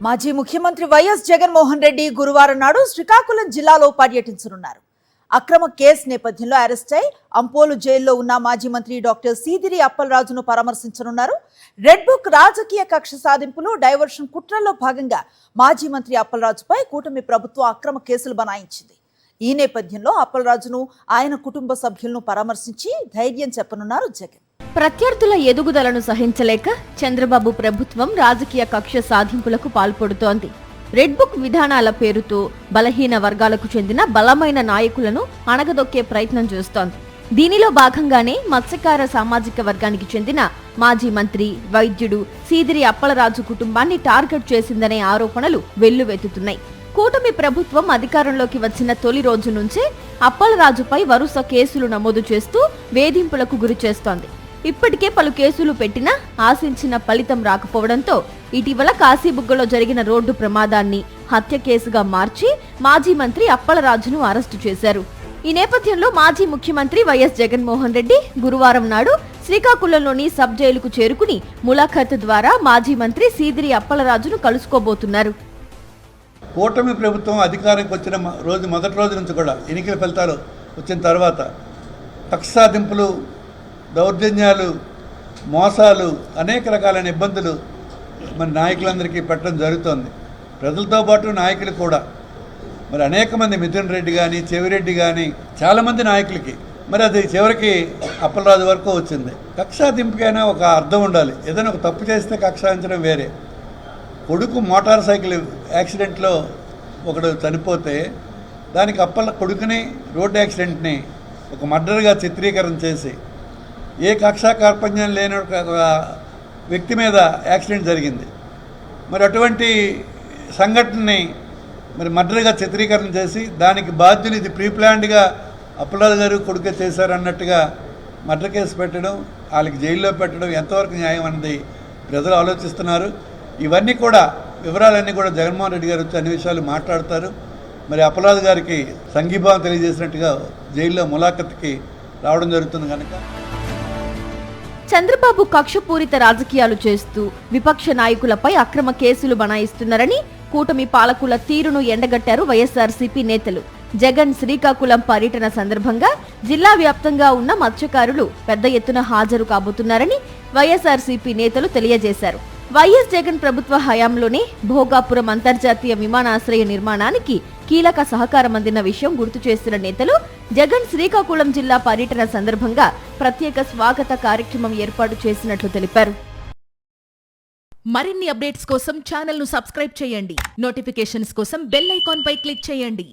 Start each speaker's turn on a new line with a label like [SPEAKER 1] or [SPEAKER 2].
[SPEAKER 1] మాజీ ముఖ్యమంత్రి వైఎస్ జగన్మోహన్ రెడ్డి గురువారం నాడు శ్రీకాకుళం జిల్లాలో పర్యటించనున్నారు. అక్రమ కేసు నేపథ్యంలో అరెస్ట్ అయి అంపోలు జైల్లో ఉన్న మాజీ మంత్రి డాక్టర్ సీదిరి అప్పలరాజును పరామర్శించనున్నారు. రెడ్ బుక్ రాజకీయ కక్ష సాధింపులు డైవర్షన్ కుట్రల్లో భాగంగా మాజీ మంత్రి అప్పలరాజుపై కూటమి ప్రభుత్వం అక్రమ కేసులు బనాయించింది. ఈ నేపథ్యంలో అప్పలరాజును ఆయన కుటుంబ సభ్యులను పరామర్శించి ధైర్యం చెప్పనున్నారు జగన్.
[SPEAKER 2] ప్రత్యర్థుల ఎదుగుదలను సహించలేక చంద్రబాబు ప్రభుత్వం రాజకీయ కక్ష సాధింపులకు పాల్పడుతోంది. రెడ్ బుక్ విధానాల పేరుతో బలహీన వర్గాలకు చెందిన బలమైన నాయకులను అణగదొక్కే ప్రయత్నం చేస్తోంది. దీనిలో భాగంగానే మత్స్యకార సామాజిక వర్గానికి చెందిన మాజీ మంత్రి వైద్యుడు సీదిరి అప్పలరాజు కుటుంబాన్ని టార్గెట్ చేసిందనే ఆరోపణలు వెల్లువెత్తుతున్నాయి. కూటమి ప్రభుత్వం అధికారంలోకి వచ్చిన తొలి రోజు నుంచే అప్పలరాజుపై వరుస కేసులు నమోదు చేస్తూ వేధింపులకు గురి చేస్తోంది. ఇప్పటికే పలు కేసులు పెట్టినా ఆశించిన ఫలితం రాకపోవడంతో ఇటీవల కాశీబుగ్గలో జరిగిన రోడ్డు ప్రమాదాన్ని హత్య కేసుగా మార్చి మాజీ మంత్రి అప్పలరాజును అరెస్టు చేశారు. ఈ నేపథ్యంలో మాజీ ముఖ్యమంత్రి వైఎస్ జగన్మోహన్ రెడ్డి గురువారం నాడు శ్రీకాకుళంలోని సబ్ జైలుకు చేరుకుని ములాఖత్ ద్వారా మాజీ మంత్రి సీదిరి అప్పలరాజును కలుసుకోబోతున్నారు.
[SPEAKER 3] కూటమి ప్రభుత్వం అధికారానికి వచ్చిన మొదటి రోజు నుంచి కూడా ఎన్నికల ఫలితాలు వచ్చిన తర్వాత కక్ష సాధింపులు, దౌర్జన్యాలు, మోసాలు, అనేక రకాలైన ఇబ్బందులు మన నాయకులందరికీ పెట్టడం జరుగుతోంది. ప్రజలతో పాటు నాయకులు కూడా మరి అనేక మంది, మిథున్ రెడ్డి కానీ, చెవిరెడ్డి కానీ, చాలామంది నాయకులకి మరి అది చివరికి అప్పలరాజు వరకు వచ్చింది. కక్ష సాధింపుకైనా ఒక అర్థం ఉండాలి. ఏదైనా ఒక తప్పు చేస్తే కక్ష సాధించడం వేరే. కొడుకు మోటార్ సైకిల్ యాక్సిడెంట్లో ఒకడు చనిపోతే దానికి కొడుకుని రోడ్డు యాక్సిడెంట్ని ఒక మర్డర్గా చిత్రీకరణ చేసి ఏ కక్షా కార్పణ్యం లేని ఒక వ్యక్తి మీద యాక్సిడెంట్ జరిగింది. మరి అటువంటి సంఘటనని మరి మర్డర్గా చిత్రీకరణ చేసి దానికి బాధ్యులు ఇది ప్రీప్లాన్డ్గా అప్పలరాజు గారు కొడుకే చేశారన్నట్టుగా మర్డర్ కేసు పెట్టడం, వాళ్ళకి జైల్లో పెట్టడం ఎంతవరకు న్యాయం అన్నది ప్రజలు ఆలోచిస్తున్నారు. ఇవన్నీ కూడా వివరాలన్నీ కూడా జగన్మోహన్ రెడ్డి గారు వచ్చి అన్ని విషయాలు మాట్లాడతారు. మరి అప్పలరాజు గారికి సంఘీభావం తెలియజేసినట్టుగా జైల్లో ములాఖత్కి రావడం జరుగుతుంది. కనుక
[SPEAKER 2] చంద్రబాబు కక్షపూరిత రాజకీయాలు చేస్తూ విపక్ష నాయకులపై అక్రమ కేసులు బనాయిస్తున్నారని కూటమి పాలకుల తీరును ఎండగట్టారు వైఎస్ఆర్సీపీ నేతలు. జగన్ శ్రీకాకుళం పర్యటన సందర్భంగా జిల్లా వ్యాప్తంగా ఉన్న మత్స్యకారులు పెద్ద ఎత్తున హాజరు కాబోతున్నారని వైఎస్ఆర్సీపీ నేతలు తెలియజేశారు. వైఎస్ జగన్ ప్రభుత్వ హయాంలోనే భోగాపురం అంతర్జాతీయ విమానాశ్రయ నిర్మాణానికి కీలక సహకారం అందిన విషయం గుర్తు చేస్తున్న నేతలు జగన్ శ్రీకాకుళం జిల్లా పర్యటన సందర్భంగా ప్రత్యేక స్వాగత కార్యక్రమం ఏర్పాటు చేసినట్లు తెలిపారు.
[SPEAKER 4] మరిన్ని అప్డేట్స్ కోసం ఛానల్ ను సబ్స్క్రైబ్ చేయండి. నోటిఫికేషన్స్ కోసం బెల్ ఐకాన్ పై క్లిక్ చేయండి.